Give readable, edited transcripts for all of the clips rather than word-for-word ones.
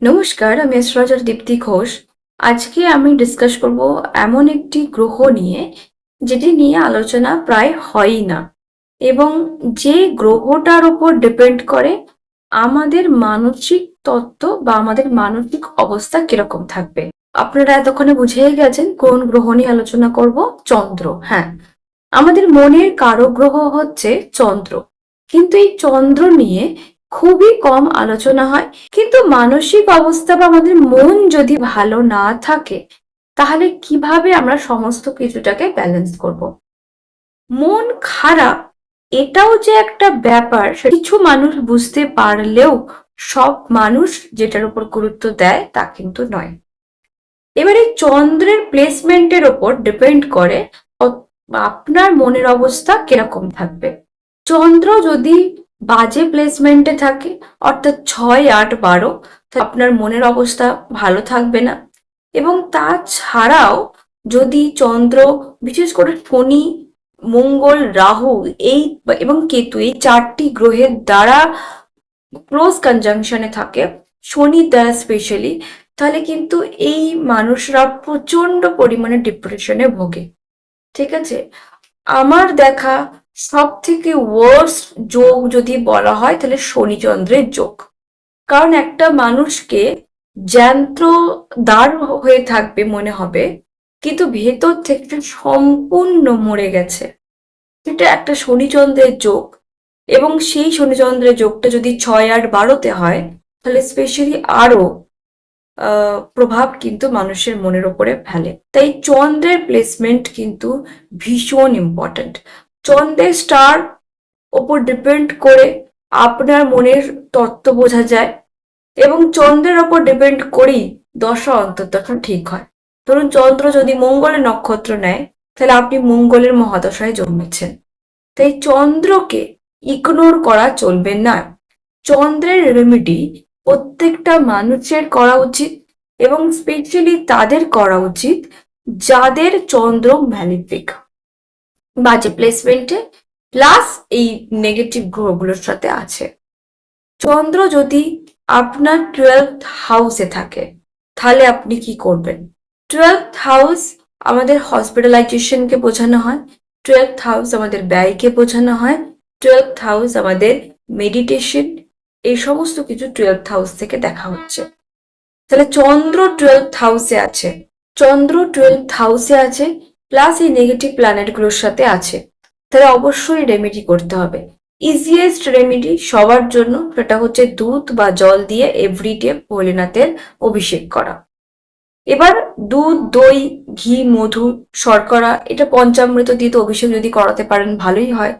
নমস্কার, আমি অ্যাস্ট্রোলজার দীপ্তি ঘোষ। আজকে আমি ডিসকাস করব এমন একটি গ্রহ নিয়ে, যেটি নিয়ে আলোচনা প্রায় হয়ই না, এবং যে গ্রহটার উপর ডিপেন্ড করে আমাদের মানসিক তত্ত্ব বা আমাদের মানসিক অবস্থা কিরকম থাকবে। আপনারা এতক্ষণে বুঝেই গেছেন কোন গ্রহ নিয়ে আলোচনা করব। চন্দ্র। হ্যাঁ, আমাদের মনের কারক গ্রহ হচ্ছে চন্দ্র, কিন্তু এই চন্দ্র নিয়ে খুবই কম আলোচনা হয়। কিন্তু মানসিক অবস্থা বা আমাদের মন যদি ভালো না থাকে, তাহলে কিভাবে আমরা সমস্ত কিছুটাকে ব্যালেন্স করব। মন খারাপ, এটাও যে একটা ব্যাপার, কিছু মানুষ বুঝতে পারলেও সব মানুষ যেটার উপর গুরুত্ব দেয় তা কিন্তু নয়। এবারে চন্দ্রের প্লেসমেন্টের ওপর ডিপেন্ড করে আপনার মনের অবস্থা কিরকম থাকবে। চন্দ্র যদি বাজে প্লেসমেন্টে থাকে, অর্থাৎ 6, 8, 12, আপনার মনের অবস্থা ভালো থাকবে না। এবং তাছাড়াও যদি চন্দ্র, বিশেষ করে শনি, মঙ্গল, রাহু এই এবং কেতু, এই 4টি গ্রহের দ্বারা ক্লোজ কনজাংশনে থাকে, শনির দ্বারা স্পেশালি, তাহলে কিন্তু এই মানুষরা প্রচন্ড পরিমাণে ডিপ্রেশনে ভোগে। ঠিক আছে, আমার দেখা সব থেকে ওয়ার্স্ট যোগ যদি বলা হয় তাহলে শনি চন্দ্রের যোগ। কারণ একটা মানুষকে জ্যান্ত দাঁড় হয়ে থাকবে মনে হবে, কিন্তু ভেতর থেকে সম্পূর্ণ মরে গেছে। এটা একটা শনিচন্দ্রের যোগ। এবং সেই শনিচন্দ্রের যোগটা যদি 6, 8, 12-তে হয়, তাহলে স্পেশালি আরো প্রভাব কিন্তু মানুষের মনের ওপরে ফেলে। তাই চন্দ্রের প্লেসমেন্ট কিন্তু ভীষণ ইম্পর্ট্যান্ট। চন্দ্রের স্টার ওপর ডিপেন্ড করে আপনার মনের তত্ত্ব বোঝা যায়, এবং চন্দ্রের ওপর ডিপেন্ড করেই দশা অন্তর্দশা ঠিক হয়। ধরুন চন্দ্র যদি মঙ্গলের নক্ষত্র নেয়, তাহলে আপনি মঙ্গলের মহাদশায় জন্মেছেন। তাই চন্দ্রকে ইগনোর করা চলবে না। চন্দ্রের রেমেডি প্রত্যেকটা মানুষের করা উচিত, এবং স্পেশালি তাদের করা উচিত যাদের চন্দ্র ম্যালিফিক, বাজে প্লেসমেন্টে, প্লাস এই নেগেটিভ গ্রহগুলোর সাথে আছে। চন্দ্র যদি আপনার 12th হাউসে থাকে, তাহলে আপনি কি করবেন? 12th হাউস আমাদের হসপিটালাইজেশনকে বোঝানো হয়, 12th হাউস আমাদের ব্যয়কে বোঝানো হয়, 12th হাউস আমাদের মেডিটেশন, এই সমস্ত কিছু 12th হাউস থেকে দেখা হচ্ছে। তাহলে চন্দ্র 12th হাউসে আছে, চন্দ্র 12th হাউসে আছে, প্লাস এই নেগেটিভ প্ল্যানেটগুলোর সাথে আছে, তাহলে অবশ্যই রেমেডি করতে হবে। ইজিয়েস্ট রেমেডি সবার জন্য সেটা হচ্ছে দুধ বা জল দিয়ে এভরিডে ভোলেনাথের অভিষেক করা। এবার দুধ, দই, ঘি, মধু, শর্করা, এটা পঞ্চামৃত দিয়ে তো অভিষেক যদি করাতে পারেন ভালোই হয়।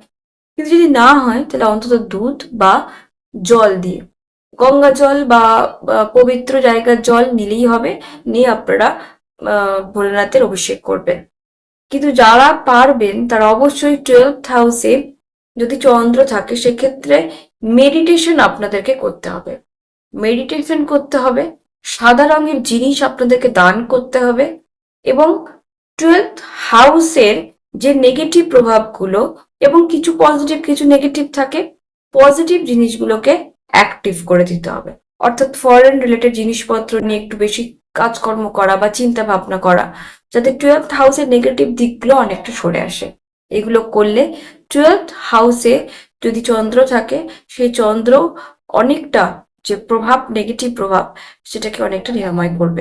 কিন্তু যদি না হয় তাহলে অন্তত দুধ বা জল দিয়ে, গঙ্গা জল বা পবিত্র জায়গার জল নিলেই হবে, নিয়ে আপনারা ভোলেনাথের অভিষেক করবেন। কিন্তু যারা পারবেন তারা অবশ্যই 12th হাউসে যদি চন্দ্র থাকে, সেক্ষেত্রে মেডিটেশন আপনাদেরকে করতে হবে। মেডিটেশন করতে হবে, সাদা রঙের জিনিস আপনাদেরকে দান করতে হবে, এবং 12th হাউসের যে নেগেটিভ প্রভাবগুলো, এবং কিছু পজিটিভ কিছু নেগেটিভ থাকে, পজিটিভ জিনিসগুলোকে অ্যাক্টিভ করে দিতে হবে। অর্থাৎ ফরেন রিলেটেড জিনিসপত্র নিয়ে একটু বেশি কাজকর্ম করা বা চিন্তা ভাবনা করা, যাতে 12th হাউসের নেগেটিভ দিকগুলো অনেকটা সরে আসে। এগুলো করলে 12th হাউসে যদি চন্দ্র থাকে, সেই চন্দ্র অনেকটা যে প্রভাব, নেগেটিভ প্রভাব, সেটাকে অনেকটা নিরাময় করবে।